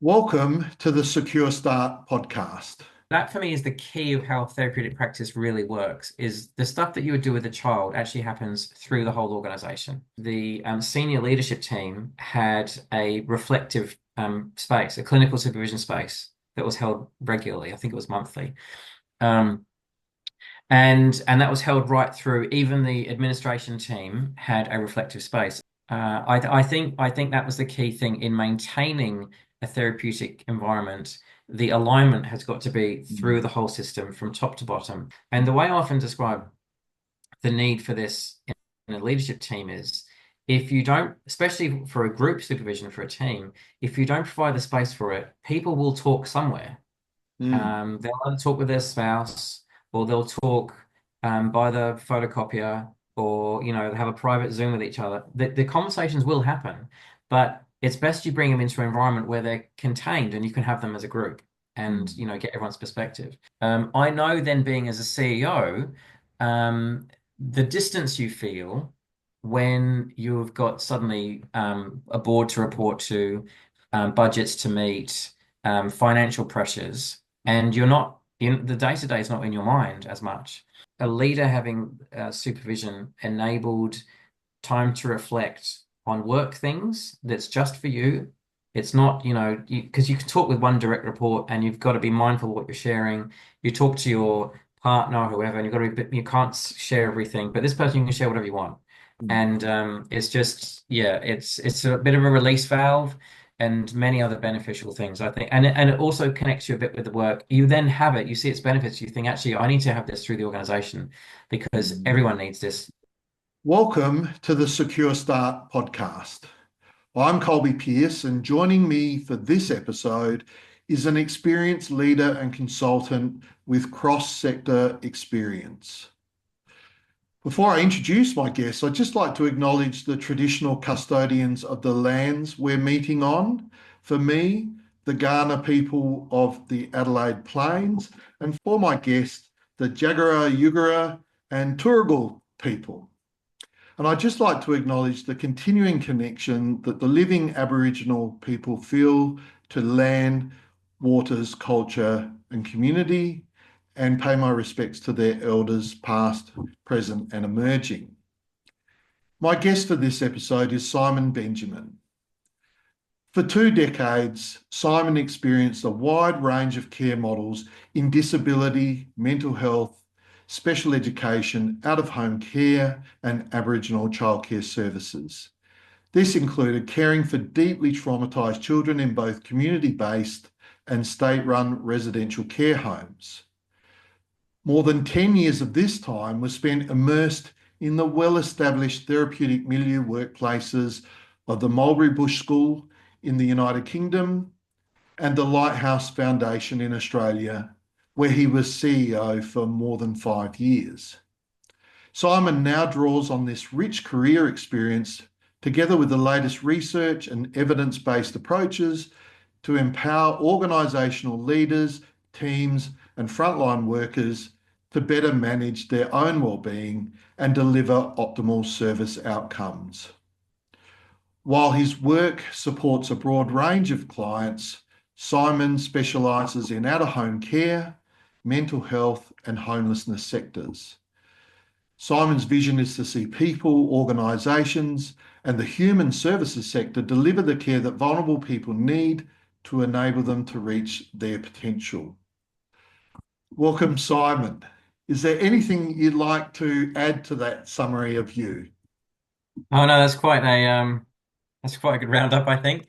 Welcome to the Secure Start podcast. That for me is the key of how therapeutic practice really works, is the stuff that you would do with a child actually happens through the whole organization. The senior leadership team had a reflective space, a clinical supervision space that was held regularly. I think it was monthly. Um, and that was held right through. Even the administration team had a reflective space. I think that was the key thing in maintaining a therapeutic environment. The alignment has got to be through the whole system from top to bottom. And the way I often describe the need for this in a leadership team is, if you don't, especially for a group supervision for a team, if you don't provide the space for it, people will talk somewhere. Mm, They'll either talk with their spouse, or they'll talk by the photocopier, or have a private Zoom with each other. The conversations will happen, but it's best you bring them into an environment where they're contained and you can have them as a group and mm, get everyone's perspective. I know then, being as a CEO, the distance you feel when you've got suddenly a board to report to, budgets to meet, financial pressures, and you're not in the day to day is not in your mind as much. A leader having supervision enabled time to reflect on work things that's just for you. It's not, because you can talk with one direct report and you've got to be mindful of what you're sharing. You talk to your partner or whoever, and you've got to be, you can't share everything, but this person you can share whatever you want. mm. And it's just, yeah, it's a bit of a release valve and many other beneficial things, I think. And it also connects you a bit with the work. You then have it, you see its benefits, you think, actually, I need to have this through the organization because everyone needs this. Welcome to the Secure Start podcast. I'm Colby Pierce, and joining me for this episode is an experienced leader and consultant with cross-sector experience. Before I introduce my guests, I'd just like to acknowledge the traditional custodians of the lands we're meeting on. For me, the Kaurna people of the Adelaide Plains, and for my guest, the Jagera, Yugara, and Turrbal people. And I'd just like to acknowledge the continuing connection that the living Aboriginal people feel to land, waters, culture, and community, and pay my respects to their elders, past, present, and emerging. My guest for this episode is Simon Benjamin. For 2 decades, Simon experienced a wide range of care models in disability, mental health, special education, out-of-home care, and Aboriginal childcare services. This included caring for deeply traumatised children in both community-based and state-run residential care homes. More than 10 years of this time was spent immersed in the well-established therapeutic milieu workplaces of the Mulberry Bush School in the United Kingdom and the Lighthouse Foundation in Australia, where he was CEO for more than 5 years. Simon now draws on this rich career experience, together with the latest research and evidence-based approaches, to empower organisational leaders, teams, and frontline workers to better manage their own well-being and deliver optimal service outcomes. While his work supports a broad range of clients, Simon specialises in out-of-home care, mental health, and homelessness sectors. Simon's vision is to see people, organisations, and the human services sector deliver the care that vulnerable people need to enable them to reach their potential. Welcome, Simon. Is there anything you'd like to add to that summary of you? Oh no, that's quite a good roundup, I think.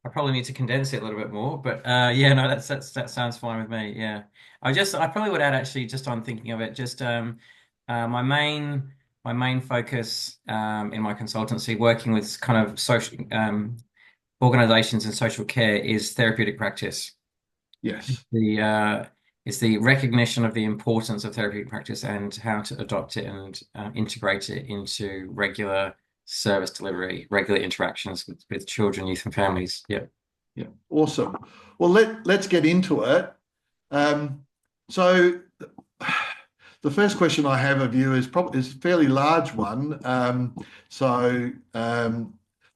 I probably need to condense it a little bit more, but yeah, no, that sounds fine with me. Yeah, I probably would add, actually, just on thinking of it, just my main focus in my consultancy, working with kind of social organizations and social care, is therapeutic practice. Yes. The It's the recognition of the importance of therapeutic practice and how to adopt it and integrate it into regular service delivery, regular interactions with children, youth, and families. Yeah. Yeah. Awesome. Well, let's get into it. So the first question I have of you is probably a fairly large one. So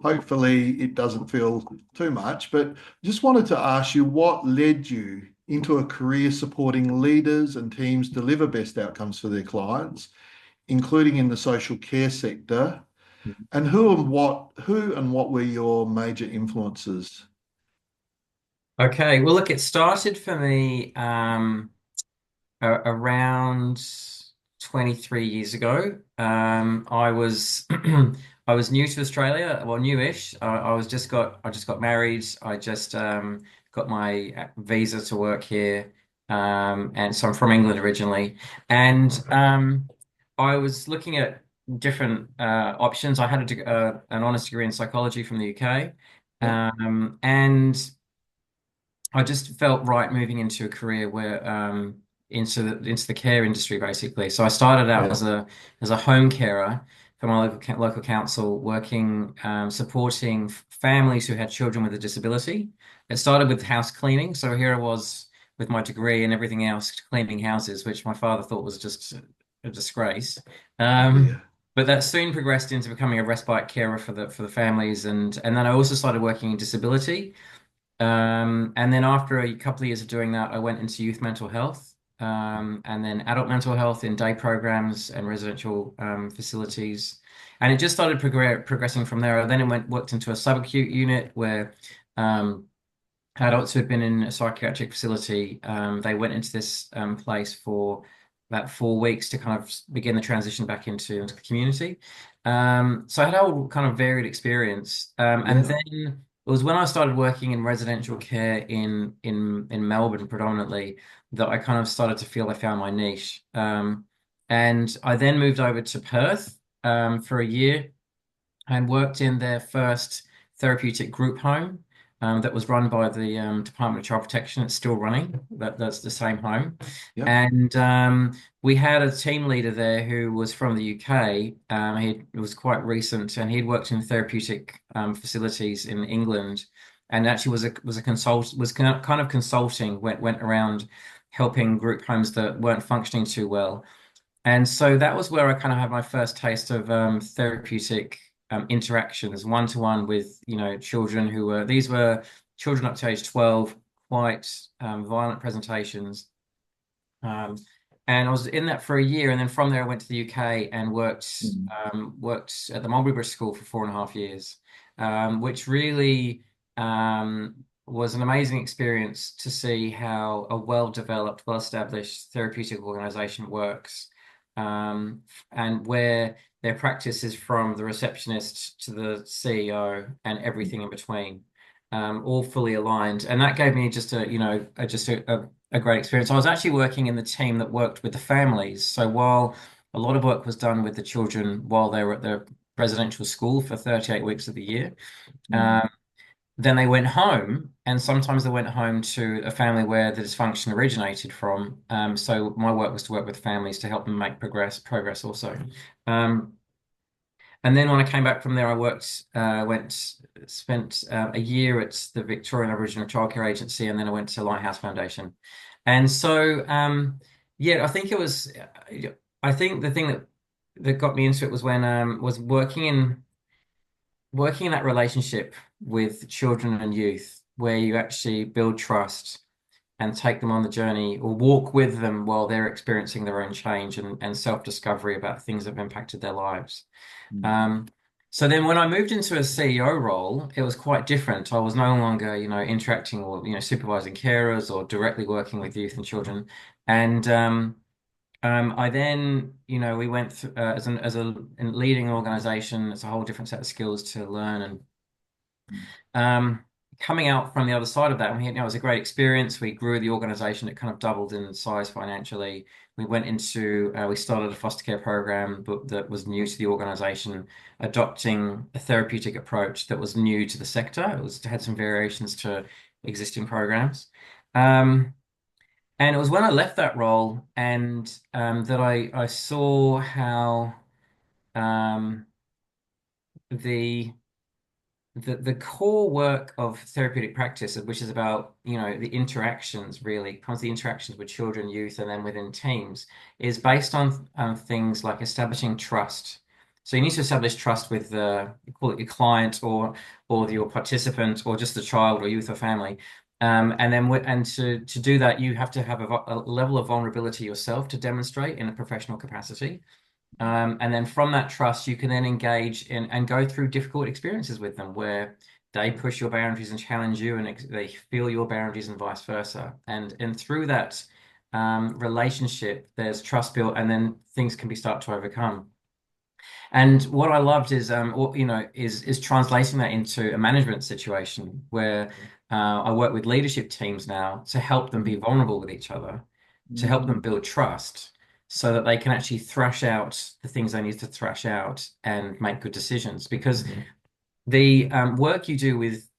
hopefully it doesn't feel too much, but just wanted to ask you what led you into a career supporting leaders and teams deliver best outcomes for their clients, including in the social care sector, and who and what were your major influences? Okay, well, look, it started for me around 23 years ago. I was I was new to Australia, well, newish. I just got married. I just got my visa to work here, and so I'm from England originally. And I was looking at different options. I had an honors degree in psychology from the UK, Yep. and I just felt right moving into a career where into the care industry basically. So I started out Yeah. as a home carer for my local council, working supporting families who had children with a disability. It started with house cleaning. So here I was with my degree and everything else, cleaning houses, which my father thought was just a disgrace. Oh Um, dear. but that soon progressed into becoming a respite carer for the families, and then I also started working in disability. And then after a couple of years of doing that, I went into youth mental health, and then adult mental health in day programs and residential facilities. And it just started progressing from there. Then it worked into a subacute unit where um, adults who had been in a psychiatric facility, they went into this place for about 4 weeks to kind of begin the transition back into the community. So I had a whole kind of varied experience. And Yeah. then it was when I started working in residential care in Melbourne predominantly that I kind of started to feel I found my niche. And I then moved over to Perth for a year and worked in their first therapeutic group home that was run by the Department of Child Protection. It's still running. That's the same home. Yep. And we had a team leader there who was from the UK. He was quite recent, and he'd worked in therapeutic facilities in England, and actually was a consult was kind of consulting. Went around helping group homes that weren't functioning too well. And so that was where I kind of had my first taste of therapeutic interactions, one to one with, children these were children up to age 12, quite violent presentations. Um, and I was in that for a year. And then from there, I went to the UK and Mm. worked at the Mulberry Bush School for 4.5 years, which really was an amazing experience to see how a well-developed, well-established therapeutic organization works, um, and where their practice is from the receptionist to the CEO and everything in between, all fully aligned. And that gave me just a great experience. I was actually working in the team that worked with the families. So while a lot of work was done with the children while they were at the residential school for 38 weeks of the year, Mm. um, then they went home, and sometimes they went home to a family where the dysfunction originated from. So my work was to work with families to help them make progress also. Um, and then when I came back from there, I spent a year at the Victorian Aboriginal Childcare Agency, and then I went to Lighthouse Foundation. And so, yeah, I think the thing that got me into it was when was working in that relationship with children and youth, where you actually build trust and take them on the journey or walk with them while they're experiencing their own change and self-discovery about things that have impacted their lives. Mm. Um, so then when I moved into a CEO role, it was quite different. I was no longer, interacting or, supervising carers or directly working with youth and children. And I then, we went as a in leading an organization, it's a whole different set of skills to learn. And um, coming out from the other side of that, it was a great experience. We grew the organization; it kind of doubled in size financially. We started a foster care program that was new to the organization, adopting a therapeutic approach that was new to the sector. It had some variations to existing programs. Um, and it was when I left that role and that I saw how um, the the core work of therapeutic practice, which is about, the interactions really, comes the interactions with children, youth, and then within teams, is based on things like establishing trust. So you need to establish trust with you call it your client or your participant or just the child or youth or family. And then to do that, you have to have a level of vulnerability yourself to demonstrate in a professional capacity. And then from that trust, you can then engage in and go through difficult experiences with them where they push your boundaries and challenge you, and they feel your boundaries and vice versa. And through that relationship, there's trust built, and then things can be start to overcome. And what I loved is, is translating that into a management situation where I work with leadership teams now to help them be vulnerable with each other, to help them Mm. build trust, so that they can actually thrash out the things they need to thrash out and make good decisions. Because the work you do with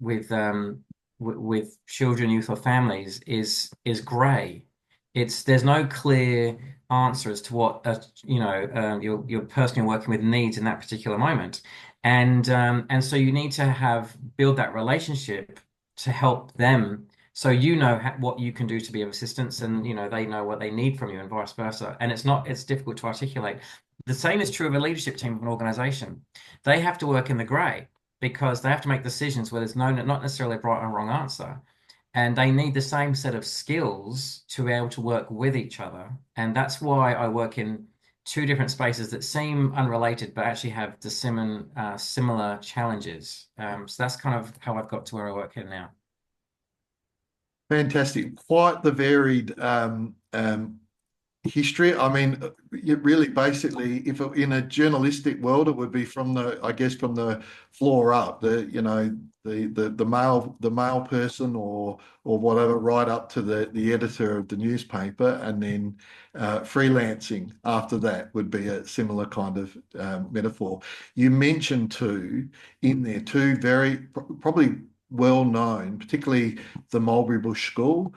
children, youth, or families is grey. It's there's no clear answer as to what your person you're working with needs in that particular moment, and so you need to have build that relationship to help them. So you know what you can do to be of assistance, and they know what they need from you, and vice versa. And it's difficult to articulate. The same is true of a leadership team of an organization. They have to work in the grey because they have to make decisions where there's not necessarily a right and wrong answer. And they need the same set of skills to be able to work with each other. And that's why I work in two different spaces that seem unrelated, but actually have the similar challenges. So that's kind of how I've got to where I work here now. Fantastic. Quite the varied history. I mean, you really basically, if it, in a journalistic world, it would be from the, I guess, from the floor up, the male person or whatever, right up to the editor of the newspaper, and then freelancing after that would be a similar kind of metaphor. You mentioned two in there, two very probably well known, particularly the Mulberry Bush School.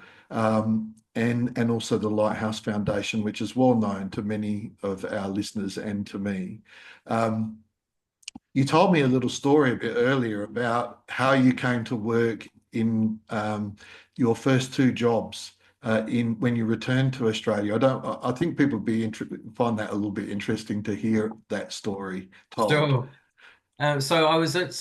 And also the Lighthouse Foundation, which is well known to many of our listeners and to me. Um, you told me a little story a bit earlier about how you came to work in your first two jobs in when you returned to Australia. I think people would be find that a little bit interesting to hear that story told. Sure. So I was at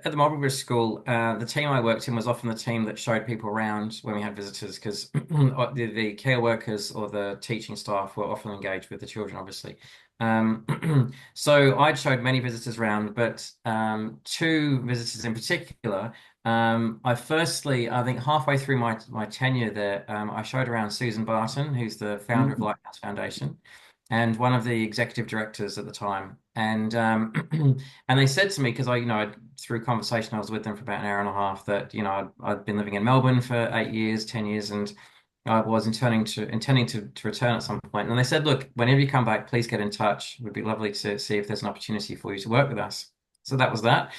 the Mulberry Bush School. The team I worked in was often the team that showed people around when we had visitors, because the care workers or the teaching staff were often engaged with the children, obviously. So I'd showed many visitors around, but two visitors in particular. I think halfway through my tenure there, I showed around Susan Barton, who's the founder of Mm. Lighthouse Foundation and one of the executive directors at the time. And and they said to me, because through conversation I was with them for about an hour and a half, that I'd been living in Melbourne for 8 years, 10 years, and I was intending to return at some point. And they said, look, whenever you come back, please get in touch. It would be lovely to see if there's an opportunity for you to work with us. So that was that.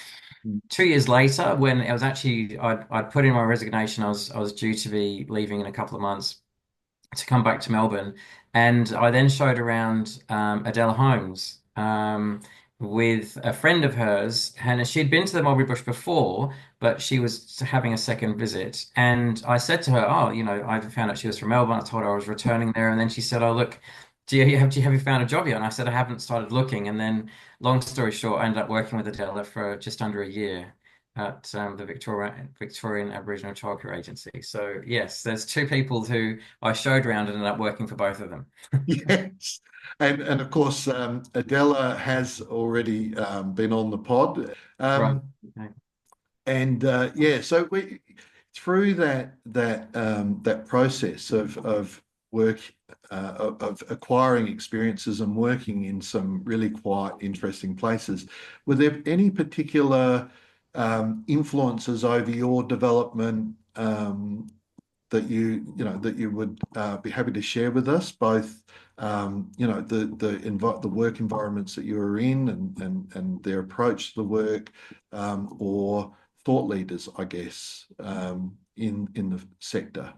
2 years later, when it was actually I'd put in my resignation, I was due to be leaving in a couple of months to come back to Melbourne. And I then showed around Adele Holmes with a friend of hers. And she'd been to the Mulberry Bush before, but she was having a second visit. And I said to her, oh, I found out she was from Melbourne. I told her I was returning there. And then she said, oh, look, do you have found a job yet? And I said, I haven't started looking. And then, long story short, I ended up working with Adele for just under a year at the Victorian Aboriginal Childcare Agency. So yes, there's two people who I showed around and ended up working for both of them. Yes. And of course, Adela has already been on the pod. Right. Um, Okay. and yeah, so we through that process of work of acquiring experiences and working in some really quite interesting places, were there any particular influences over your development that you would be happy to share with us, both the work environments that you were in and their approach to the work, or thought leaders, I guess, in the sector.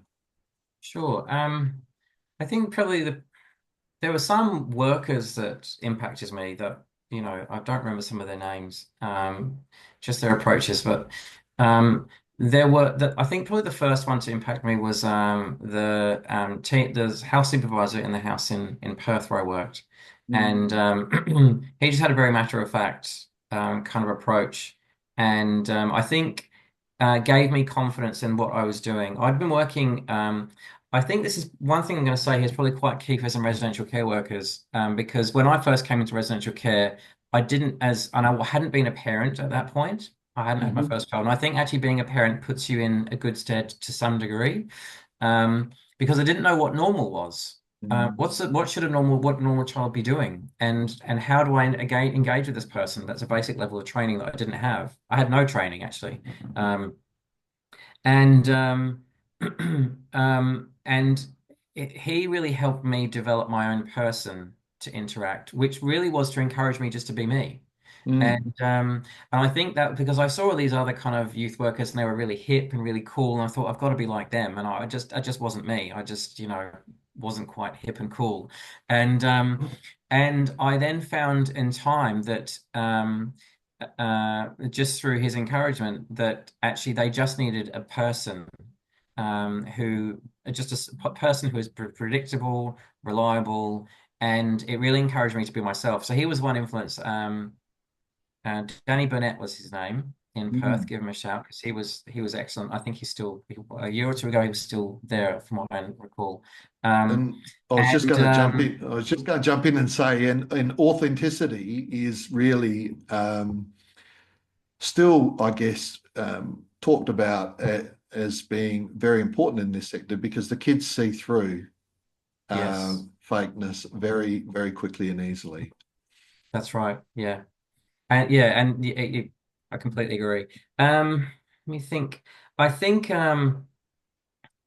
Sure. I think probably there were some workers that impacted me that, I don't remember some of their names, just their approaches, but there were that I think probably the first one to impact me was the house supervisor in the house in Perth where I worked. And he just had a very matter of fact kind of approach, and I think gave me confidence in what I was doing. I'd been working. I think this is one thing I'm going to say here is probably quite key for some residential care workers, because when I first came into residential care, and I hadn't been a parent at that point. I hadn't had my Mhm. first child, and I think actually being a parent puts you in a good stead to some degree, because I didn't know what normal was. Mm. What normal child be doing, and how do I engage with this person? That's a basic level of training that I didn't have. I had no training actually, and and he really helped me develop my own person to interact, which really was to encourage me just to be me. Mm. And I think that because I saw all these other kind of youth workers and they were really hip and really cool, and I thought I've got to be like them. And I just wasn't me. I just, wasn't quite hip and cool. And and I then found in time that just through his encouragement that actually they just needed a person who just person who is predictable, reliable, and it really encouraged me to be myself. So he was one influence. Danny Burnett was his name in Perth. Mm. Give him a shout because he was excellent. I think a year or two ago he was still there from what I recall. Um, And I was just and going to jump in. I was just going to jump in and say, and authenticity is really still, I guess, talked about as being very important in this sector because the kids see through yes, fakeness very, very quickly and easily. that's right. Yeah, I completely agree. Let me think. I think um,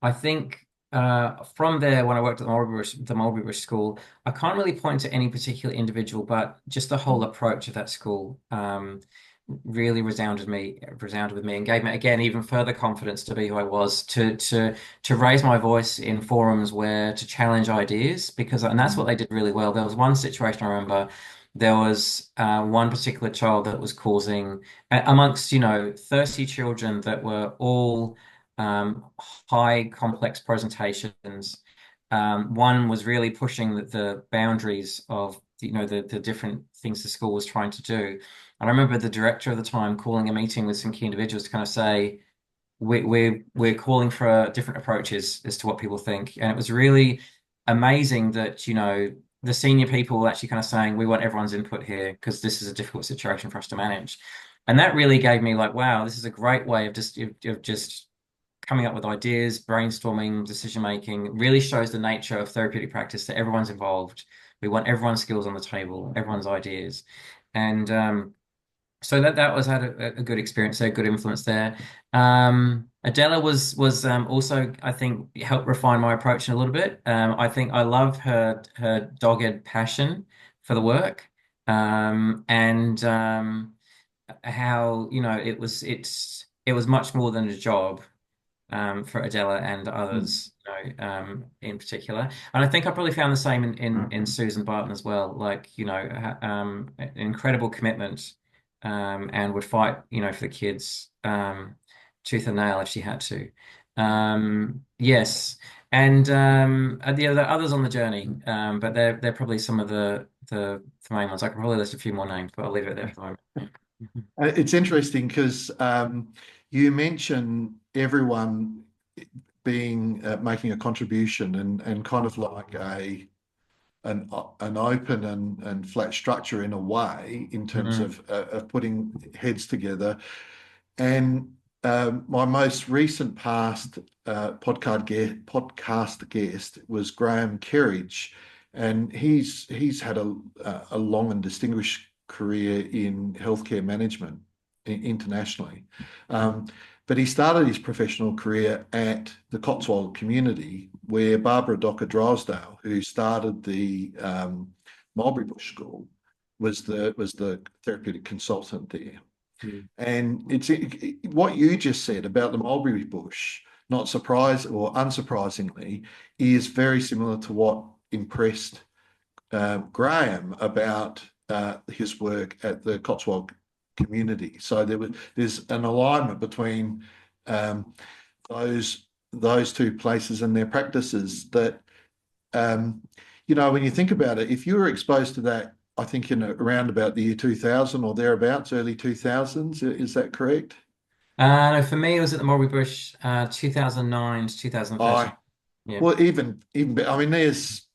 I think from there, when I worked at the Mulberry Bush School, I can't really point to any particular individual, but just the whole approach of that school really resounded with me, and gave me again even further confidence to be who I was, to raise my voice in forums where to challenge ideas, and that's what Mm. they did really well. There was one situation I remember. There was one particular child that was causing, amongst 30 children that were all high complex presentations. One was really pushing the boundaries of the different things the school was trying to do. And I remember the director at the time calling a meeting with some key individuals to kind of say, we're calling for different approaches as to what people think. And it was really amazing that, the senior people were actually kind of saying, we want everyone's input here because this is a difficult situation for us to manage. And that really gave me like, wow, this is a great way of just coming up with ideas, brainstorming, decision making. Really shows the nature of therapeutic practice that everyone's involved. We want everyone's skills on the table, everyone's ideas. And so that was had a good experience there, good influence there. Adela was also, I think, helped refine my approach a little bit. I think I love her dogged passion for the work, and how it was much more than a job for Adela and Mm. others, in particular. And I think I probably found the same in Susan Barton as well. Like, an incredible commitment, and would fight, for the kids, tooth and nail if she had to. Yes, and the others on the journey, but they're probably some of the main ones. I could probably list a few more names, but I'll leave it there for the moment. It's interesting because you mention everyone being making a contribution and kind of like an open and flat structure in a way in terms Mhm. of putting heads together. And my most recent past podcast guest was Graham Kerridge, and he's had a long and distinguished career in healthcare management internationally. But he started his professional career at the Cotswold community, where Barbara Docker Drysdale, who started the Mulberry Bush School, was the therapeutic consultant there. Mm. And what you just said about the mulberry bush, not surprise or unsurprisingly, is very similar to what impressed Graham about his work at the Cotswold community. So there's an alignment between um, those two places and their practices that um, when you think about it, if you were exposed to that, I think in around about the year 2000 or thereabouts, early 2000s, is that correct? No, for me, it was at the Mulberry Bush, 2009 to 2013. I Yeah, Well, I mean, there's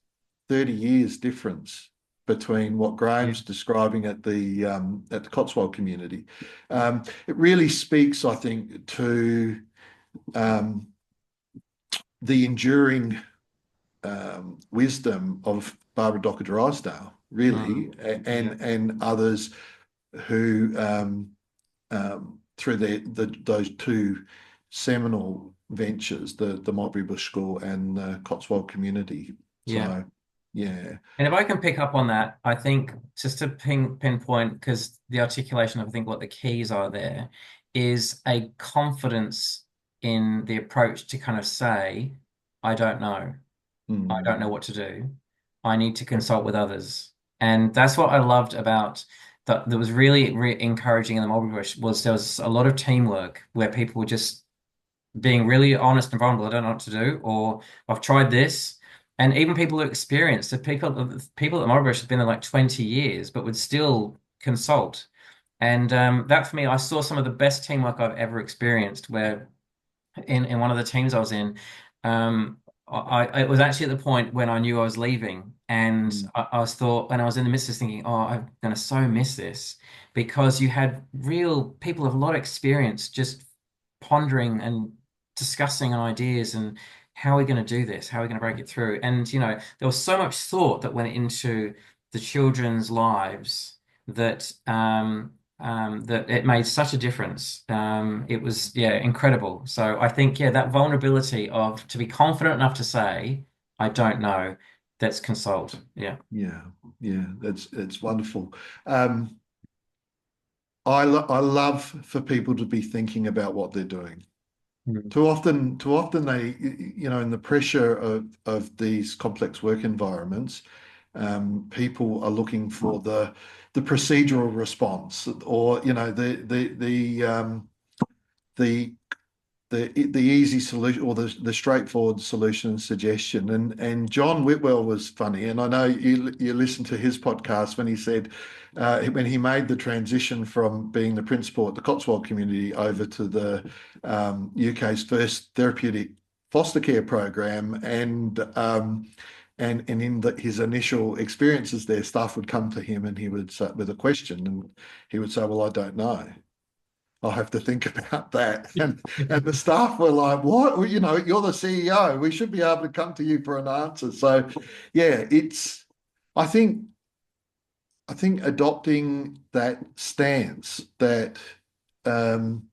30 years difference between what yeah, Graham's describing at the Cotswold community. It really speaks, I think, to um, the enduring wisdom of Barbara Docker Drysdale, really, yeah, and others who, through those two seminal ventures, the Mulberry Bush School and the Cotswold community. yeah. So, yeah. And if I can pick up on that, I think just to pinpoint, because the articulation of I think what the keys are there is a confidence in the approach to kind of say, I don't know. I don't know Mm, what to do. I need to consult with others. And that's what I loved about that was really re encouraging in the Mulberry Bush was there was a lot of teamwork where people were just being really honest and vulnerable. I don't know what to do, or I've tried this. And even people who experienced the people at Mulberry Bush have been there like 20 years, but would still consult. And that for me, I saw some of the best teamwork I've ever experienced where in one of the teams I was in, it was actually at the point when I knew I was leaving, and mm, I was thought, and I was in the midst of thinking, oh, I'm going to so miss this because you had real people of a lot of experience just pondering and discussing ideas and how are we going to do this? How are we going to break it through? And there was so much thought that went into the children's lives that it made such a difference. It was, yeah, incredible. So I think, yeah, that vulnerability of to be confident enough to say, I don't know, that's consult. Yeah. yeah, yeah, it's wonderful. Um, I love for people to be thinking about what they're doing. Mm. Too often they, in the pressure of these complex work environments, people are looking for the procedural response, or the the easy solution, or the straightforward solution and suggestion. And John Whitwell was funny, and I know you listened to his podcast when he said, when he made the transition from being the principal at the Cotswold community over to the UK's first therapeutic foster care program, and in his initial experiences there, staff would come to him and he would say, with a question, and he would say, "Well, I don't know. I'll have to think about that." And the staff were like, "What? Well, you're the CEO. We should be able to come to you for an answer." So, yeah, I think adopting that stance that um,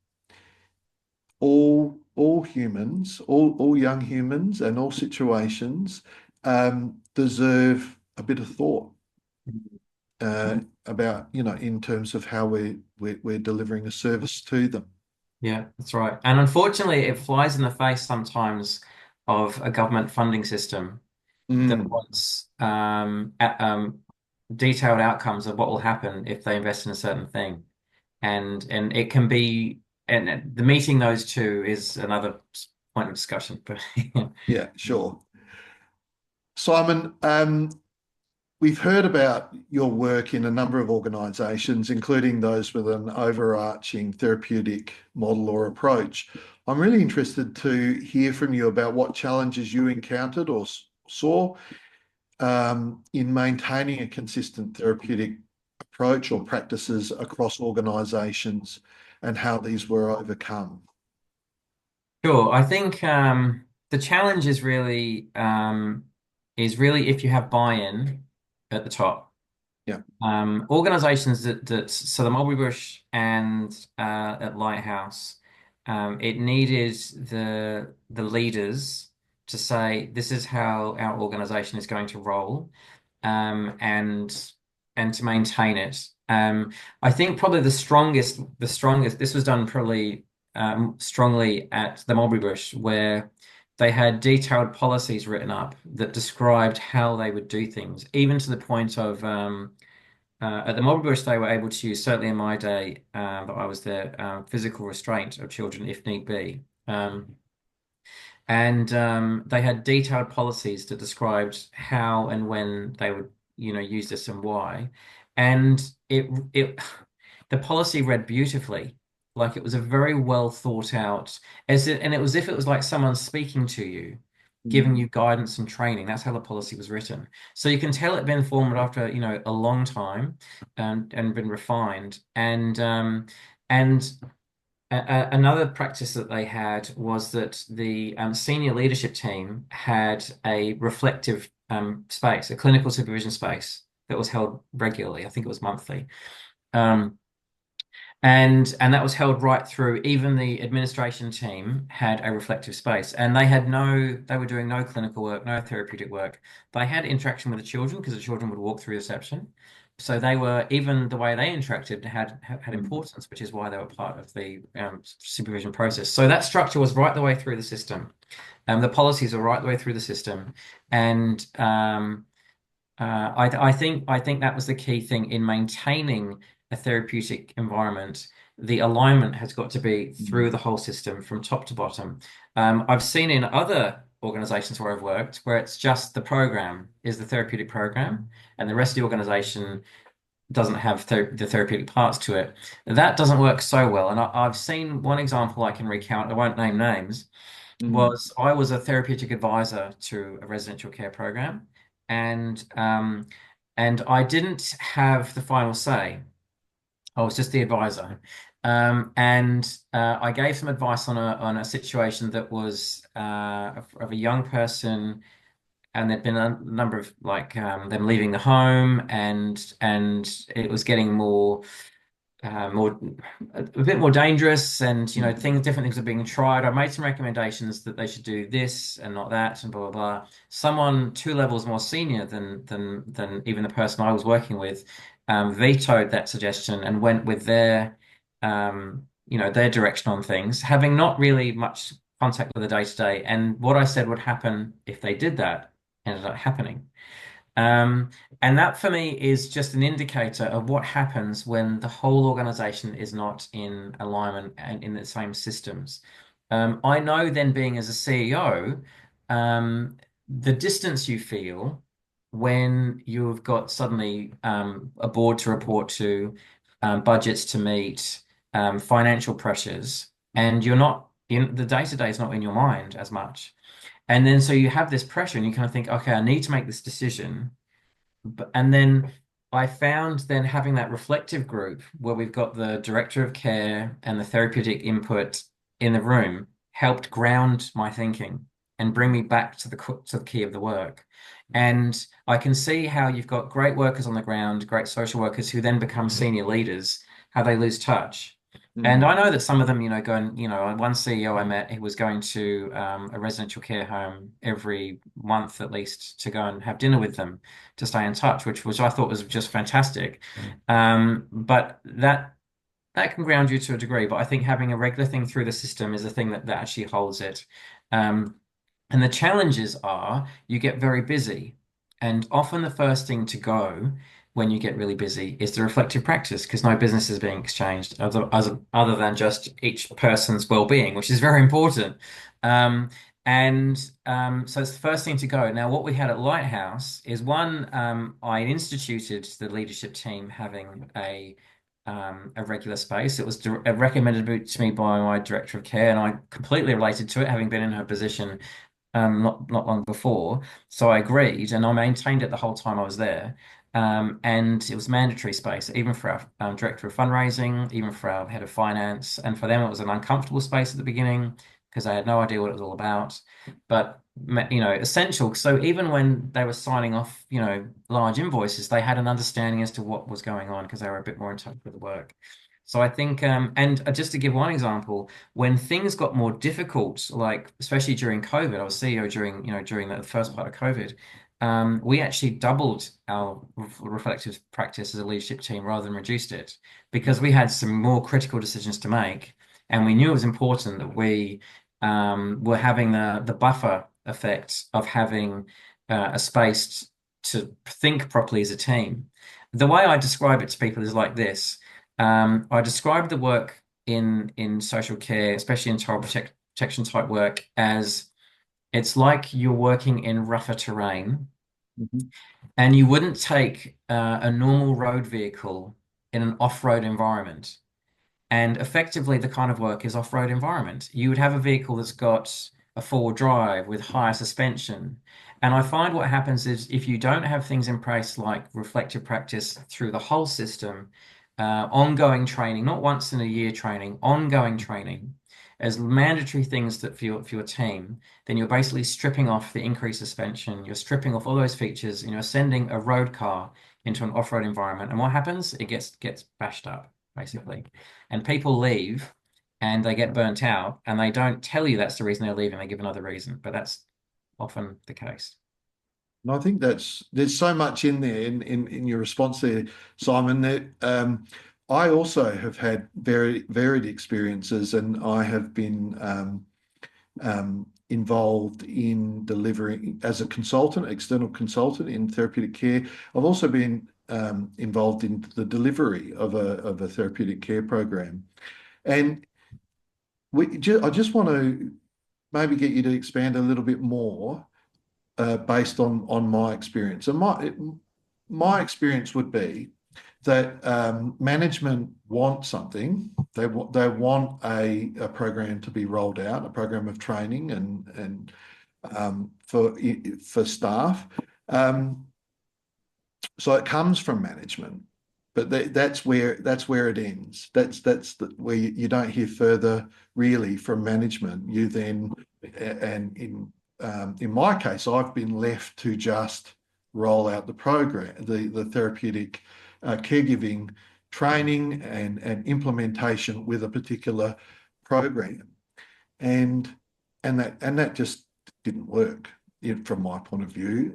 all humans, all young humans, and all situations deserve a bit of thought about, in terms of how we're delivering a service to them. Yeah, that's right. And unfortunately, it flies in the face sometimes of a government funding system that Mm, wants detailed outcomes of what will happen if they invest in a certain thing. And it can be, and the meeting those two is another point of discussion. But yeah, sure. Simon, we've heard about your work in a number of organisations, including those with an overarching therapeutic model or approach. I'm really interested to hear from you about what challenges you encountered or saw in maintaining a consistent therapeutic approach or practices across organisations, and how these were overcome. sure, I think the challenge is really if you have buy-in at the top. Yeah. Organizations that so the Mulberry Bush and at Lighthouse, it needed the leaders to say this is how our organization is going to roll, and to maintain it. I think probably the strongest. This was done probably strongly at the Mulberry Bush, where they had detailed policies written up that described how they would do things, even to the point of at the Mulberry Bush, they were able to use, certainly in my day, that I was there, physical restraint of children if need be. And they had detailed policies that described how and when they would, use this and why. And it the policy read beautifully, like it was a very well thought out, and it was if it was like someone speaking to you, giving Mm. you guidance and training. That's how the policy was written. So you can tell it had been formed after, a long time, and been refined. And another practice that they had was that the senior leadership team had a reflective space, a clinical supervision space that was held regularly. I think it was monthly. Um, and that was held right through. Even the administration team had a reflective space, and they were doing no clinical work, no therapeutic work. They had interaction with the children because the children would walk through reception. So they were, even the way they interacted had Mm. importance, which is why they were part of the supervision process. So that structure was right the way through the system. The policies are right the way through the system, and I think that was the key thing in maintaining a therapeutic environment. The alignment has got to be through Mm. the whole system from top to bottom. I've seen in other organizations where I've worked where it's just the program is the therapeutic program, and the rest of the organization doesn't have the therapeutic parts to it. That doesn't work so well. And I've seen one example I can recount. I won't name names, Mm. was I was a therapeutic advisor to a residential care program, and I didn't have the final say. I was just the advisor, and I gave some advice on a situation that was of a young person, and there'd been a number of like them leaving the home, and it was getting more a bit more dangerous, and Mm. different things are being tried. I made some recommendations that they should do this and not that, and blah blah blah. Someone two levels more senior than even the person I was working with vetoed that suggestion and went with their direction on things, having not really much contact with the day to day. And what I said would happen if they did that ended up happening. Um, and that for me is just an indicator of what happens when the whole organization is not in alignment and in the same systems. I know then, being as a CEO, the distance you feel when you've got suddenly a board to report to, budgets to meet, financial pressures, and you're not in the day to day is not in your mind as much. And then so you have this pressure and you kind of think, okay, I need to make this decision. And then I found then having that reflective group where we've got the director of care and the therapeutic input in the room helped ground my thinking and bring me back to the key of the work. And I can see how you've got great workers on the ground, great social workers who then become senior leaders, how they lose touch. And Mm. I know that some of them, go and, one CEO I met, he was going to a residential care home every month at least to go and have dinner with them to stay in touch, which I thought was just fantastic. But that can ground you to a degree, but I think having a regular thing through the system is the thing that actually holds it. Um, and the challenges are you get very busy, and often the first thing to go when you get really busy is the reflective practice because no business is being exchanged other than just each person's well-being, which is very important. Um, so it's the first thing to go. Now, what we had at Lighthouse is one, I instituted the leadership team having a regular space. It was recommended to me by my director of care, and I completely related to it, having been in her position not long before. So I agreed, and I maintained it the whole time I was there. And it was mandatory space, even for our director of fundraising, even for our head of finance. And for them, it was an uncomfortable space at the beginning because they had no idea what it was all about. But essential. So even when they were signing off, large invoices, they had an understanding as to what was going on because they were a bit more in touch with the work. So I think, and just to give one example, when things got more difficult, like especially during COVID, I was CEO during the first part of COVID. We actually doubled our reflective practice as a leadership team rather than reduced it because we had some more critical decisions to make, and we knew it was important that we were having the buffer effect of having a space to think properly as a team. The way I describe it to people is like this. I describe the work in social care, especially in child protection type work, as It's like you're working in rougher terrain, Mhm. and you wouldn't take a normal road vehicle in an off-road environment. And effectively, the kind of work is off-road environment. You would have a vehicle that's got a four-wheel drive with higher suspension. And I find what happens is if you don't have things in place like reflective practice through the whole system, ongoing training, not once in a year training, ongoing training, as mandatory things that for your team, then you're basically stripping off the increased suspension, you're stripping off all those features, and you're sending a road car into an off-road environment. And what happens? It gets bashed up, basically. And people leave and they get burnt out and they don't tell you that's the reason they're leaving. They give another reason, but that's often the case. And I think there's so much in there in your response there, Simon, that I also have had very varied experiences, and I have been involved in delivering as a consultant, external consultant in therapeutic care. I've also been involved in the delivery of a therapeutic care program, and I just want to maybe get you to expand a little bit more based on my experience. And my experience would be that management want something. They want a program to be rolled out, a program of training and for staff. Um, so it comes from management, but that's where it ends. Where you don't hear further really from management. You then and in my case, I've been left to just roll out the program, the therapeutic caregiving training and implementation with a particular program, and that just didn't work from my point of view.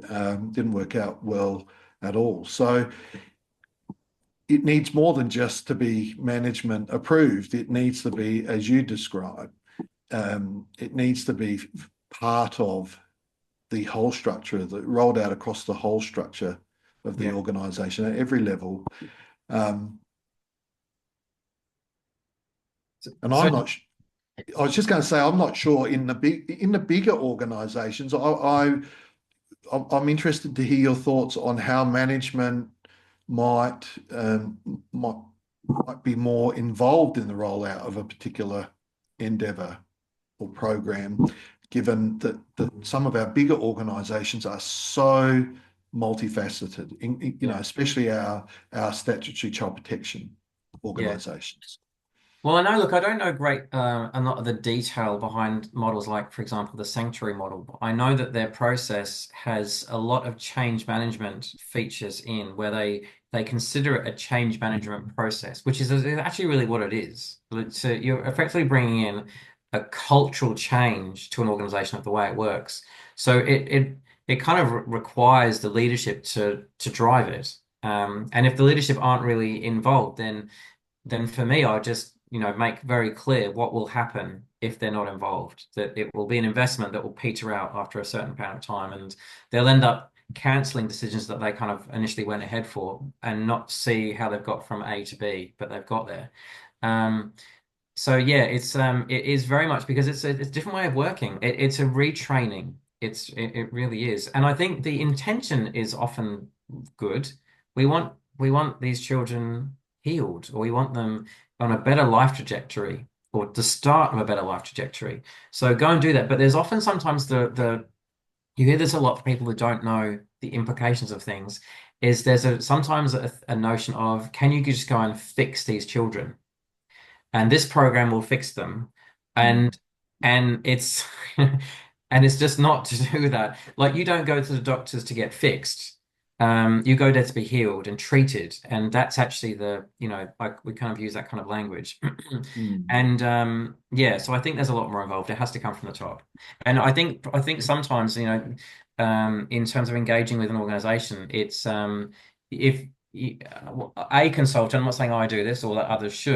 Didn't work out well at all. So it needs more than just to be management approved. It needs to be, as you describe, it needs to be part of the whole structure that rolled out across the whole structure of the Yeah. organization at every level. Um, and So, I was just going to say, I'm not sure in the bigger organizations. I'm interested to hear your thoughts on how management might um, might might be more involved in the rollout of a particular endeavor or program, given that some of our bigger organizations are so multifaceted, yeah. especially our statutory child protection Yeah. organizations. Well, I know, look, I don't know a lot of the detail behind models like, for example, the sanctuary model. I know that their process has a lot of change management features in where they consider it a change management process, which is actually really what it is. So you're effectively bringing in a cultural change to an organization of the way it works. So it kind of requires the leadership to drive it. And if the leadership aren't really involved, then for me, I just, make very clear what will happen if they're not involved. That it will be an investment that will peter out after a certain amount of time, and they'll end up cancelling decisions that they kind of initially went ahead for and not see how they've got from A to B, but they've got there. Um, so yeah, it is very much because it's a different way of working. It's a retraining. It really is, and I think the intention is often good. We want these children healed, or we want them on a better life trajectory, or the start of a better life trajectory. So go and do that. But there's often sometimes the you hear this a lot for people who don't know the implications of things. Is there's sometimes a notion of can you just go and fix these children? And this program will fix them. Mm, And it's and it's just not to do that. Like you don't go to the doctors to get fixed. You go there to be healed and treated, and that's actually like we kind of use that kind of language. mm. And yeah, so I think there's a lot more involved. It has to come from the top. And I think sometimes, in terms of engaging with an organization, it's if a consultant, I'm not saying I do this or that others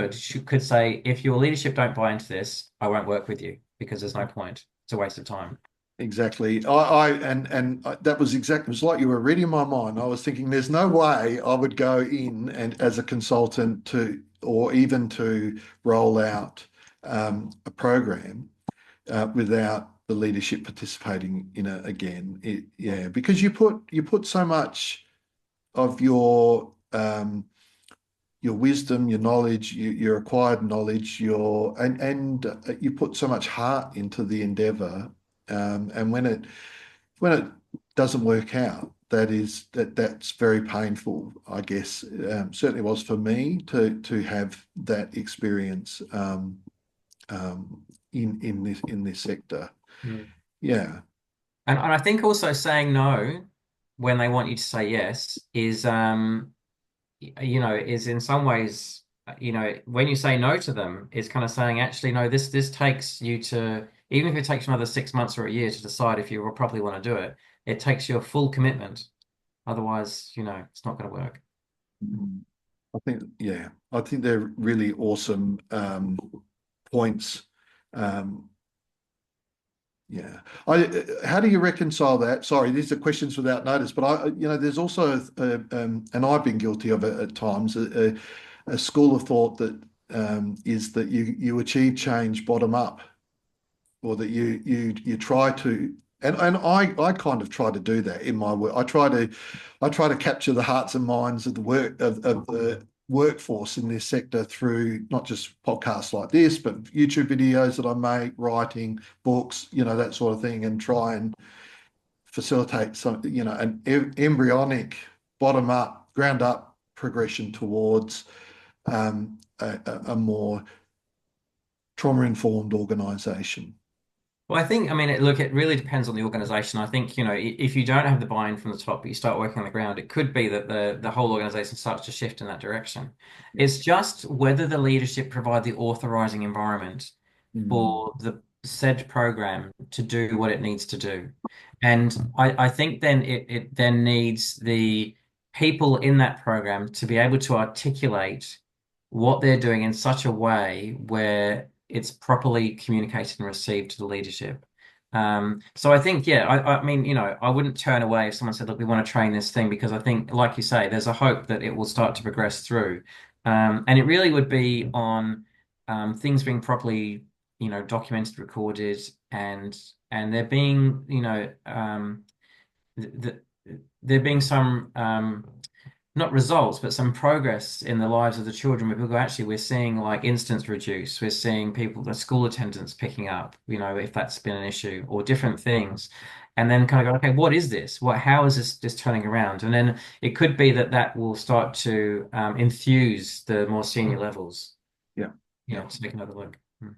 could say, if your leadership don't buy into this, I won't work with you because there's no point. It's a waste of time. Exactly. That was exactly, it was like you were reading my mind. I was thinking there's no way I would go in and as a consultant or even to roll out a program without the leadership participating in it again. Yeah, because you put so much of your wisdom, your knowledge, your acquired knowledge, and you put so much heart into the endeavor, and when it doesn't work out, that's very painful, I guess. Certainly was for me to have that experience in this sector. Mm. Yeah. And I think also saying no when they want you to say yes is is in some ways, when you say no to them, it's kind of saying, actually, no, this takes you to, even if it takes another 6 months or a year to decide if you will probably want to do it, it takes your full commitment. Otherwise, it's not going to work. I think they're really awesome points. Um, Yeah. How do you reconcile that? Sorry, these are questions without notice, but there's also, and I've been guilty of it at times, a school of thought that is that you achieve change bottom up, or that you try to, and I kind of try to do that in my work. I try to capture the hearts and minds of the workforce in this sector through not just podcasts like this, but YouTube videos that I make, writing, books, that sort of thing, and try and facilitate an embryonic, bottom up, ground up progression towards a more trauma informed organization. Well, I think, I mean, look, it really depends on the organization. I think, if you don't have the buy-in from the top, but you start working on the ground, it could be that the whole organization starts to shift in that direction. It's just whether the leadership provide the authorizing environment Mm. for the said program to do what it needs to do. And I think then it then needs the people in that program to be able to articulate what they're doing in such a way where it's properly communicated and received to the leadership. So I think, yeah, I mean, I wouldn't turn away if someone said, look, we want to train this thing, because I think, like you say, there's a hope that it will start to progress through. And it really would be on things being properly, documented, recorded, and there being, th there being some not results, but some progress in the lives of the children, where people go, actually, we're seeing like incidents reduce. We're seeing people, the school attendance picking up, if that's been an issue, or different things. And then kind of go, okay, what is this? How is this turning around? And then it could be that will start to enthuse the more senior levels, Yeah. Yeah. to take another look. Mm.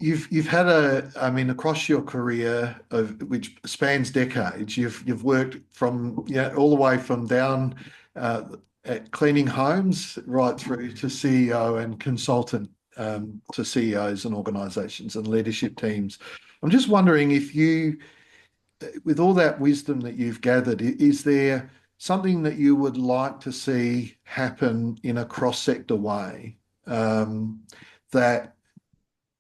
You've had I mean, across your career of which spans decades, you've worked from all the way from down uh, at cleaning homes right through to CEO and consultant to CEOs and organizations and leadership teams. I'm just wondering if with all that wisdom that you've gathered, is there something that you would like to see happen in a cross-sector way that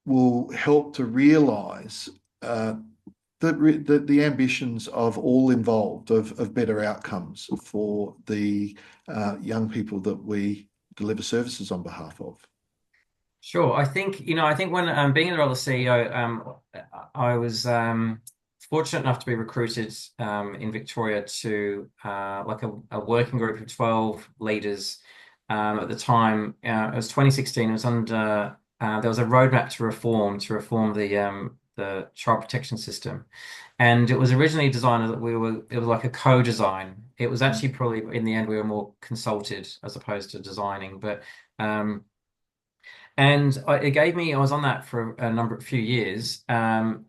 will help to realize the ambitions of all involved of better outcomes for the young people that we deliver services on behalf of? Sure. I think when being in the role of CEO, I was fortunate enough to be recruited in Victoria to like a working group of 12 leaders. At the time, it was 2016. It was under there was a roadmap to reform the child protection system, and it was originally designed that it was like a co-design. It was actually probably in the end we were more consulted as opposed to designing, but. And it gave me, I was on that for a number of years, and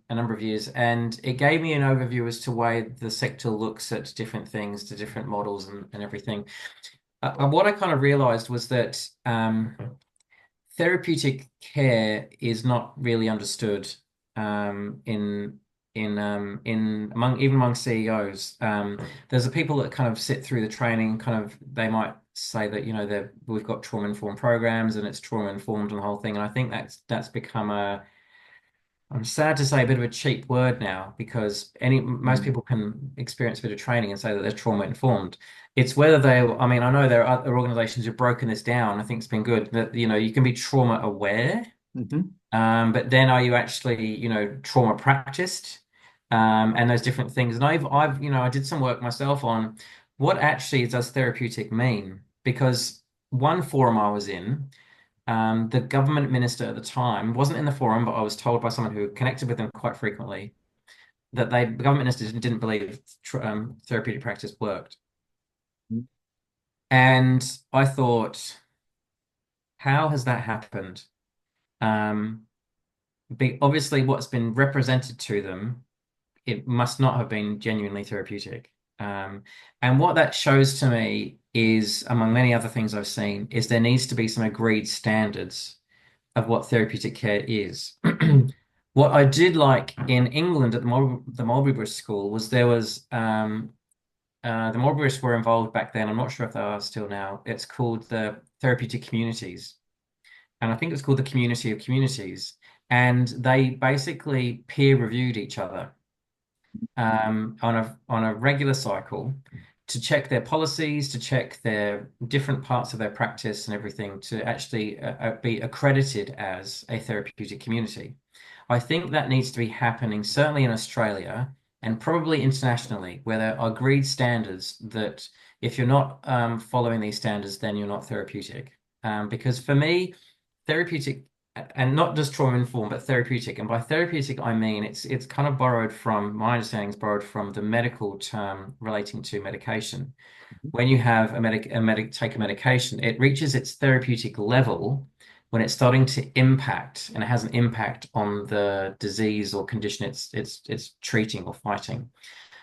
it gave me an overview as to why the sector looks at different things, to different models and everything. And what I kind of realized was that therapeutic care is not really understood in among CEOs. There's the people that kind of sit through the training, kind of they might say that we've got trauma informed programs and it's trauma informed and the whole thing. And I think that's become I'm sad to say, a bit of a cheap word now, because most Mm. people can experience a bit of training and say that they're trauma informed. It's whether I mean, I know there are other organizations who've broken this down. I think it's been good that, you can be trauma aware. Mhm. But then are you actually, trauma practiced, and those different things? And I did some work myself on what actually does therapeutic mean? Because one forum I was in, the government minister at the time wasn't in the forum, but I was told by someone who connected with them quite frequently that the government ministers didn't believe therapeutic practice worked. And I thought, how has that happened? Um, Obviously, what's been represented to them, it must not have been genuinely therapeutic. Um, and what that shows to me is, among many other things I've seen, is there needs to be some agreed standards of what therapeutic care is. What I did like in England at the Mulberry Bush School was there was the Mulberry Bush were involved back then. I'm not sure if they are still now. It's called the therapeutic communities, and I think it's called the community of communities. And they basically peer reviewed each other on a regular cycle to check their policies, to check their different parts of their practice and everything to actually be accredited as a therapeutic community. I think that needs to be happening certainly in Australia and probably internationally, where there are agreed standards that if you're not following these standards, then you're not therapeutic. Because for me, therapeutic and not just trauma informed, but therapeutic. And by therapeutic, I mean it's kind of borrowed from my understanding is borrowed from the medical term relating to medication. When you have take a medication, it reaches its therapeutic level when it's starting to impact, and it has an impact on the disease or condition it's treating or fighting.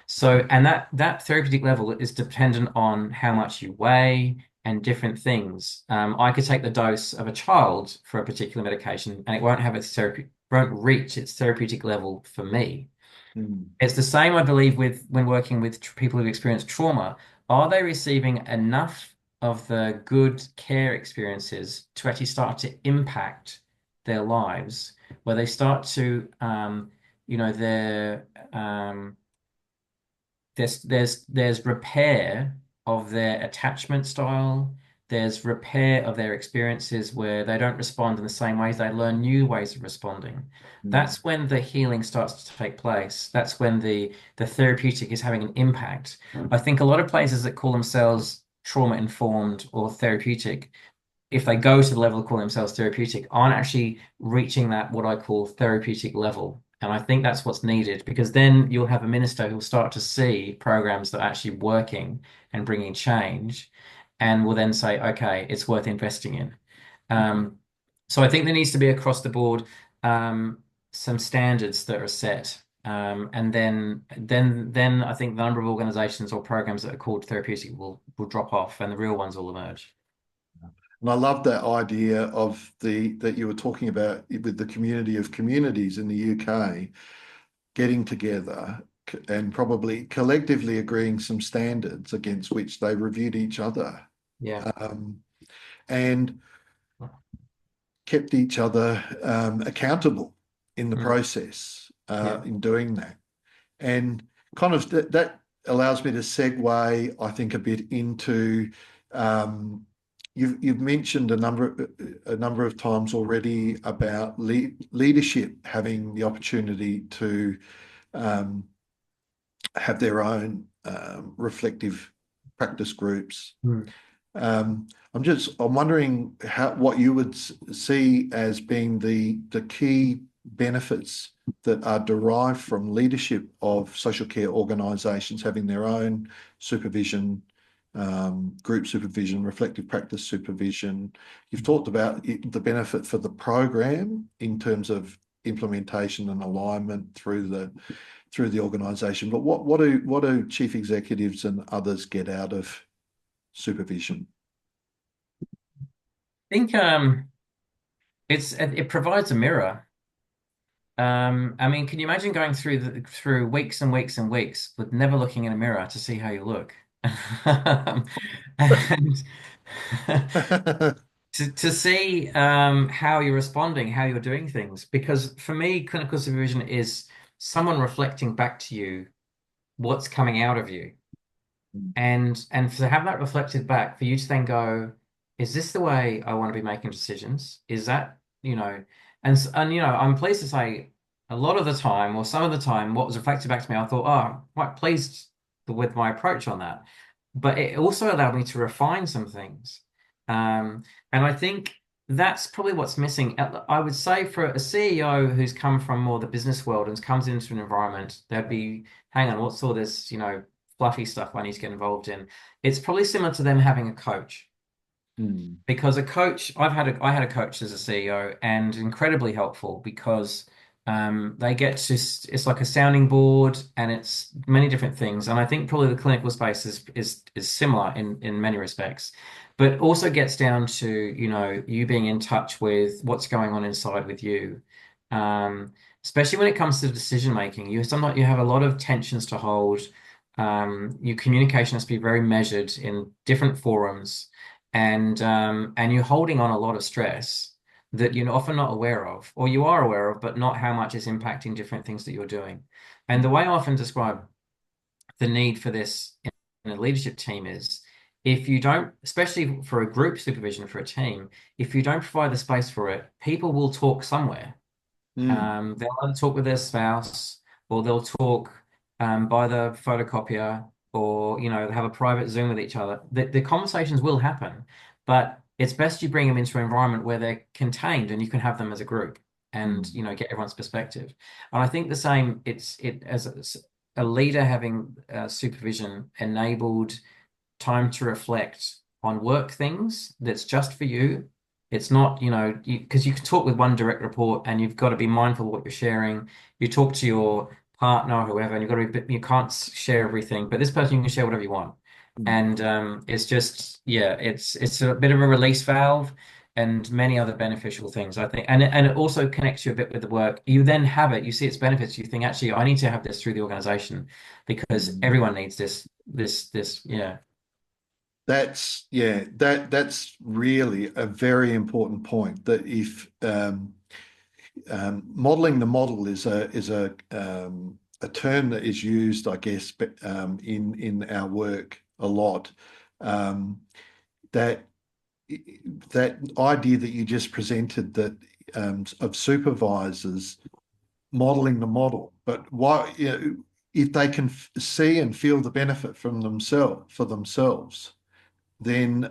So, and that therapeutic level is dependent on how much you weigh and different things. I could take the dose of a child for a particular medication, and it won't have won't reach its therapeutic level for me. Mm. It's the same, I believe, with when working with people who've experienced trauma. Are they receiving enough of the good care experiences to actually start to impact their lives, where they start to, their there's repair of their attachment style. There's repair of their experiences where they don't respond in the same ways. They learn new ways of responding. Mm. That's when the healing starts to take place. That's when the therapeutic is having an impact. I think a lot of places that call themselves trauma informed or therapeutic, if they go to the level of calling themselves therapeutic, aren't actually reaching that what I call therapeutic level. And I think that's what's needed because then you'll have a minister who'll start to see programs that are actually working and bringing change, and will then say, okay, it's worth investing in. Um, so I think there needs to be across the board some standards that are set. And then I think the number of organizations or programs that are called therapeutic will drop off and the real ones will emerge. And I love that idea of the that you were talking about with the community of communities in the UK getting together and probably collectively agreeing some standards against which they reviewed each other, Yeah. um, and kept each other accountable in the Mm. process Yeah. in doing that. And kind of that allows me to segue, I think, a bit into you've mentioned a number of times already about leadership having the opportunity to um, have their own reflective practice groups. Mm. Um, I'm wondering what you would see as being the key benefits that are derived from leadership of social care organisations having their own supervision, group supervision, reflective practice supervision. You've talked about the benefit for the program in terms of implementation and alignment through the organisation. But what do chief executives and others get out of supervision? I think it provides a mirror. I mean, can you imagine going through weeks and weeks and weeks with never looking in a mirror to see how you look? And to see how you're responding, how you're doing things. Because for me, clinical supervision is someone reflecting back to you what's coming out of you. And to have that reflected back, for you to then go, is this the way I want to be making decisions? Is that, And I'm pleased to say a lot of the time, or some of the time, what was reflected back to me, I thought, oh, I'm quite pleased with my approach on that. But it also allowed me to refine some things. And I think that's probably what's missing. I would say for a CEO who's come from more the business world and comes into an environment, they'd be, hang on, what's all this, fluffy stuff I need to get involved in? It's probably similar to them having a coach. Mm. Because a coach, I had a coach as a CEO, and incredibly helpful because they get to it's like a sounding board, and it's many different things. And I think probably the clinical space is similar in many respects, but also gets down to you being in touch with what's going on inside with you. Especially when it comes to decision making, sometimes you have a lot of tensions to hold. Your communication has to be very measured in different forums, and you're holding on a lot of stress that you're often not aware of, or you are aware of, but not how much is impacting different things that you're doing. And the way I often describe the need for this in a leadership team is, if you don't, especially for a group supervision for a team, if you don't provide the space for it, people will talk somewhere. Mm. They'll either talk with their spouse, or they'll talk by the photocopier, or have a private Zoom with each other. The conversations will happen, but it's best you bring them into an environment where they're contained and you can have them as a group, and Mm. get everyone's perspective. And I think the same. It as a leader having supervision enabled time to reflect on work things that's just for you. It's not, because you can talk with one direct report, and you've got to be mindful of what you're sharing. You talk to your partner or whoever, and you can't share everything, but this person you can share whatever you want. Mm. And it's just, yeah, it's a bit of a release valve and many other beneficial things, I think. And it also connects you a bit with the work. You then have it, you see its benefits, you think, actually, I need to have this through the organization because Mm. everyone needs this, yeah. That's really a very important point. That if modeling the model is a term that is used, I guess, in our work a lot. Um, that that idea that you just presented, that of supervisors modeling the model, but why, if they can see and feel the benefit from themselves for themselves, then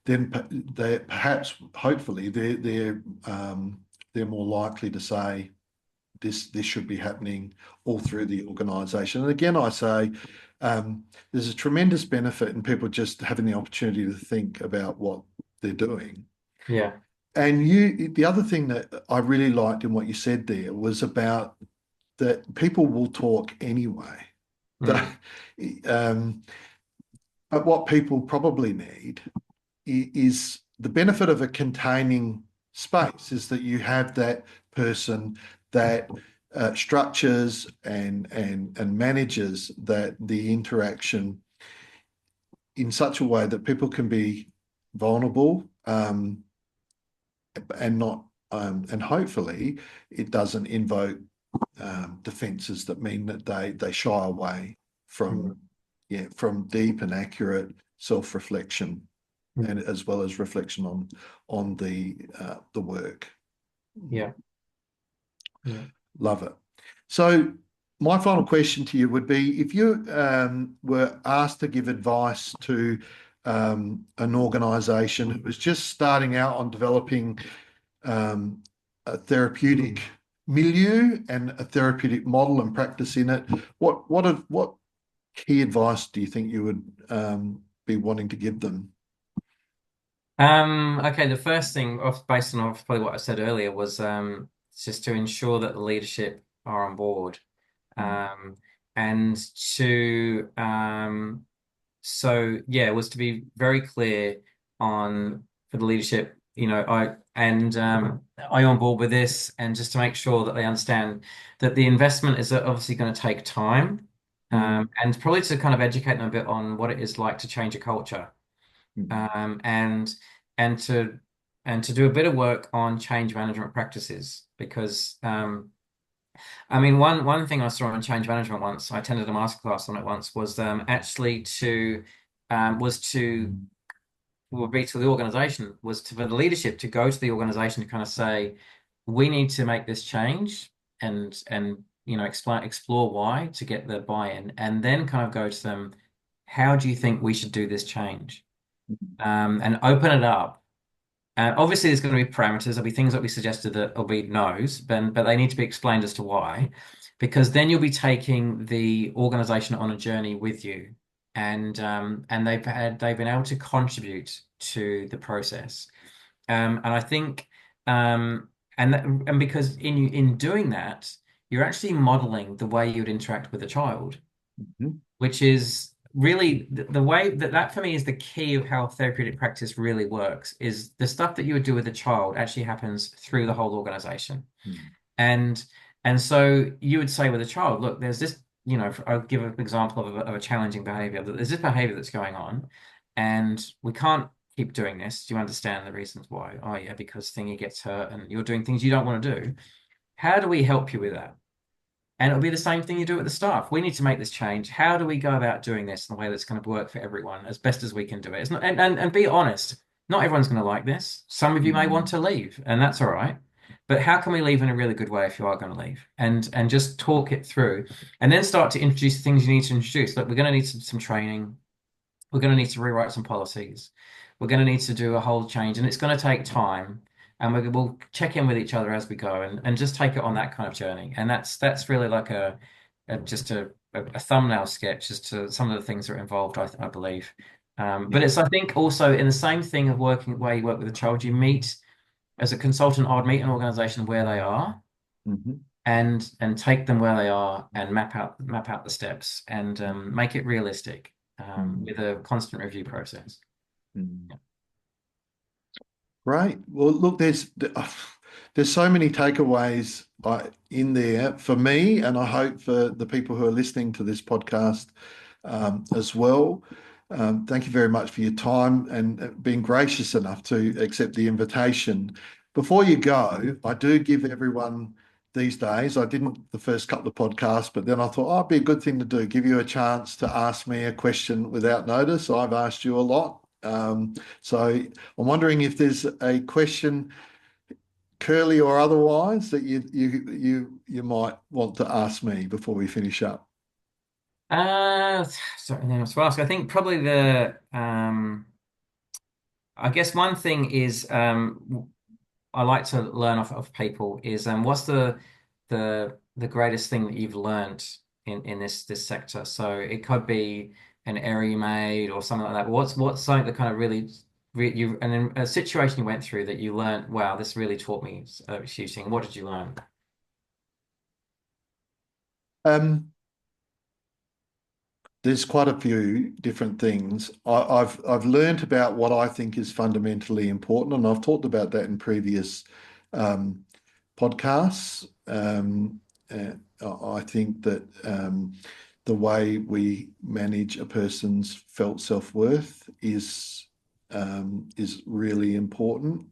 they perhaps, hopefully, they're more likely to say this should be happening all through the organisation. And again, I say there's a tremendous benefit in people just having the opportunity to think about what they're doing. Yeah. And the other thing that I really liked in what you said there was about that people will talk anyway. Mm. Um, but what people probably need is the benefit of a containing space, is that you have that person that structures and manages that the interaction in such a way that people can be vulnerable, and not and hopefully it doesn't invoke defenses that mean that they shy away from Mm. from deep and accurate self-reflection, and Mm. as well as reflection on the work. Yeah. Yeah. Love it. So my final question to you would be, if you were asked to give advice to an organization who was just starting out on developing a therapeutic milieu and a therapeutic model and practice in it, what key advice do you think you would be wanting to give them? Okay, the first thing based on probably what I said earlier was just to ensure that the leadership are on board. Mm. Um, and to so yeah, it was to be very clear on for the leadership, are you on board with this? And just to make sure that they understand that the investment is obviously going to take time, Mm. and probably to kind of educate them a bit on what it is like to change a culture, Mm. um, and and to do a bit of work on change management practices because I mean, one thing I saw in change management once, I attended a masterclass on it once, was actually to was to would be to the organization, was to for the leadership to go to the organization to kind of say, we need to make this change and explore why to get the buy-in, and then kind of go to them, how do you think we should do this change? And open it up. Obviously, there's going to be parameters. There'll be things that we suggested that will be no's, but they need to be explained as to why, because then you'll be taking the organization on a journey with you, and they've been able to contribute to the process. And I think, and because in doing that, you're actually modeling the way you'd interact with a child, Mhm. which is really the way that for me is the key of how therapeutic practice really works, is the stuff that you would do with a child actually happens through the whole organization. Mhm. And so you would say with a child, look, there's this, I'll give an example of a challenging behavior. There's this behavior that's going on, and we can't keep doing this. Do you understand the reasons why? Oh, yeah, because thingy gets hurt and you're doing things you don't want to do. How do we help you with that? And it'll be the same thing you do with the staff. We need to make this change. How do we go about doing this in a way that's going to work for everyone as best as we can do it? It's not, and be honest, not everyone's going to like this. Some of you may want Mhm. to leave, and that's all right. But how can we leave in a really good way if you are going to leave? And just talk it through, and then start to introduce the things you need to introduce. Look, we're going to need some training. We're going to need to rewrite some policies. We're going to need to do a whole change, and it's going to take time. And we'll check in with each other as we go, and just take it on that kind of journey. And that's really like just a thumbnail sketch as to some of the things that are involved, I believe. But Yeah. it's, I think, also in the same thing of working where you work with a child, you meet as a consultant, I'd meet an organization where they are, Mhm. and take them where they are and map out the steps, and make it realistic, Mhm. with a constant review process. Mhm. Right. Well, look, there's so many takeaways in there for me, and I hope for the people who are listening to this podcast as well. Thank you very much for your time and being gracious enough to accept the invitation. Before you go, I do give everyone these days, I didn't the first couple of podcasts, but then I thought, oh, it'd be a good thing to do, give you a chance to ask me a question without notice. I've asked you a lot. So I'm wondering if there's a question, curly or otherwise, that you might want to ask me before we finish up. Uh, Sorry, then I was to ask. I think probably I guess one thing is, I like to learn off of people is, what's the greatest thing that you've learned in this sector? So it could be an error you made or something like that. But what's something that kind of you, and in a situation you went through that you learned, wow, this really taught me shooting. What did you learn? Um, there's quite a few different things. I've learned about what I think is fundamentally important, and I've talked about that in previous um, podcasts. I think that the way we manage a person's felt self-worth is really important.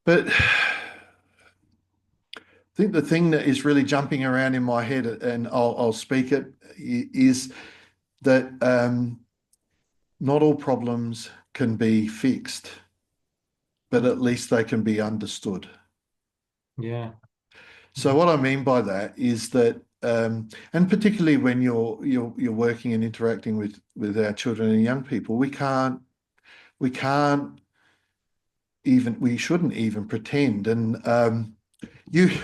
But I think the thing that is really jumping around in my head, and I'll speak it, is that not all problems can be fixed, but at least they can be understood. Yeah. So what I mean by that is that, and particularly when you're working and interacting with our children and young people, we can't even we shouldn't even pretend. And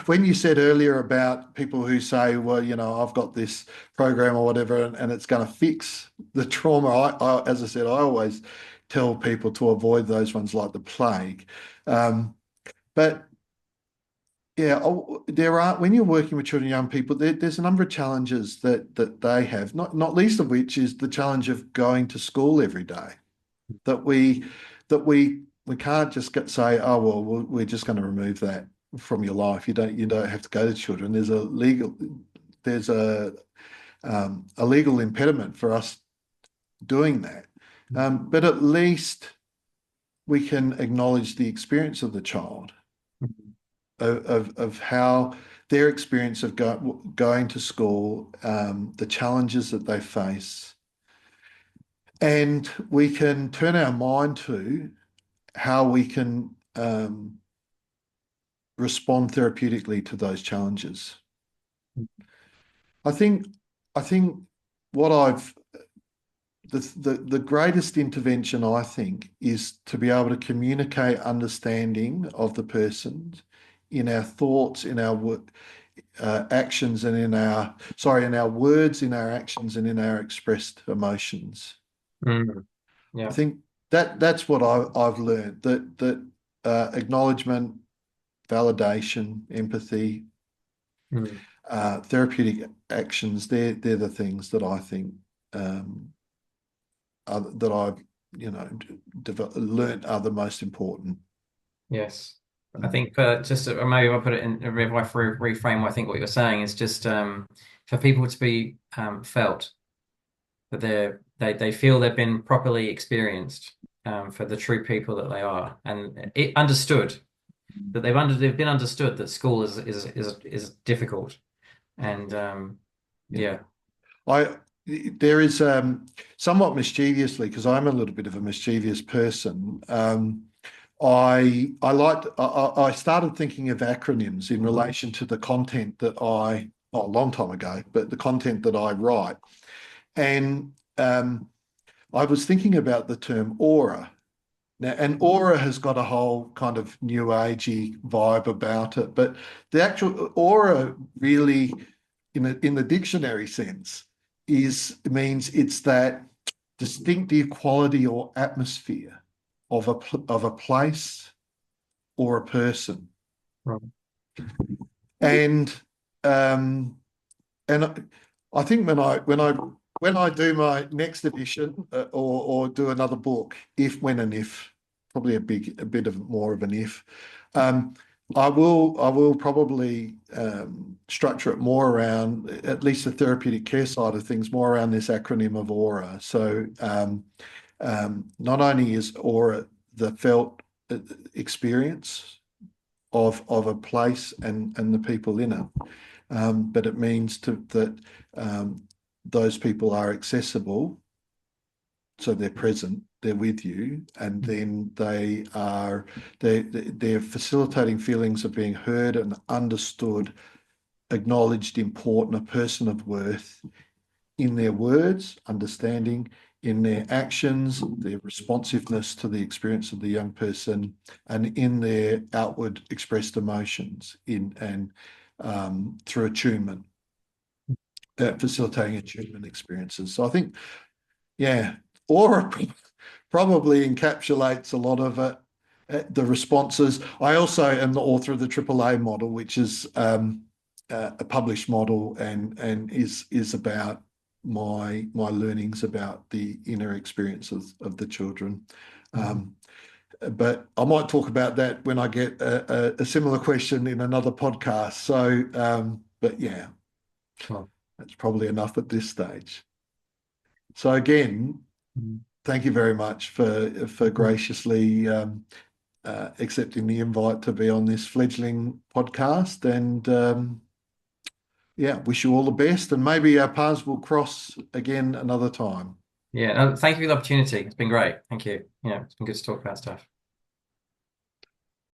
when you said earlier about people who say, well, I've got this program or whatever, and it's going to fix the trauma. As I said, I always tell people to avoid those ones like the plague. But yeah, there are when you're working with children and young people, there's a number of challenges that they have, not least of which is the challenge of going to school every day. That we can't just say, oh well, we're just going to remove that from your life. You don't have to go to children. There's a legal impediment for us doing that. But at least we can acknowledge the experience of the child of how their experience of going to school, the challenges that they face, and we can turn our mind to how we can respond therapeutically to those challenges. I think I think what I've the greatest intervention, I think, is to be able to communicate understanding of the person in our thoughts, in our actions, and in our words, in our actions, and in our expressed emotions. Mm. I Yeah. think that's what I've learned, that acknowledgement, validation, empathy, Mm. therapeutic actions, they're the things that I think um, that I've learned are the most important. Yes. I Mm. think just maybe I'll put it in, if I reframe, I think what you're saying is just for people to be felt that they feel they've been properly experienced for the true people that they are, and it understood that they've been understood that school is difficult, and Yeah. yeah. I there is somewhat mischievously, because I'm a little bit of a mischievous person. I started thinking of acronyms in relation to the content that a long time ago, but the content that I write. And I was thinking about the term aura. Now, and aura has got a whole kind of new agey vibe about it, but the actual aura really, in the dictionary sense, means it's that distinctive quality or atmosphere of a place or a person. Right. And um, and I think when I do my next edition, or do another book, if probably a bit of more of an if, um, I will probably structure it more around, at least the therapeutic care side of things, more around this acronym of aura. So not only is aura the felt experience of a place and the people in it, but it means that those people are accessible, so they're present, they're with you, and then they're facilitating feelings of being heard and understood, acknowledged, important, a person of worth in their words, understanding, in their actions, their responsiveness to the experience of the young person, and in their outward expressed emotions through attunement, facilitating attunement experiences. So I think, yeah, aura probably encapsulates a lot of it. The responses. I also am the author of the AAA model, which is a published model, and is about my learnings about the inner experiences of the children. Mhm. Um, but I might talk about that when I get a similar question in another podcast. So, but yeah, Sure. that's probably enough at this stage. So again, Mhm. thank you very much for graciously accepting the invite to be on this fledgling podcast. And yeah, wish you all the best. And maybe our paths will cross again another time. Yeah, no, thank you for the opportunity. It's been great. Thank you. Yeah, it's been good to talk about stuff.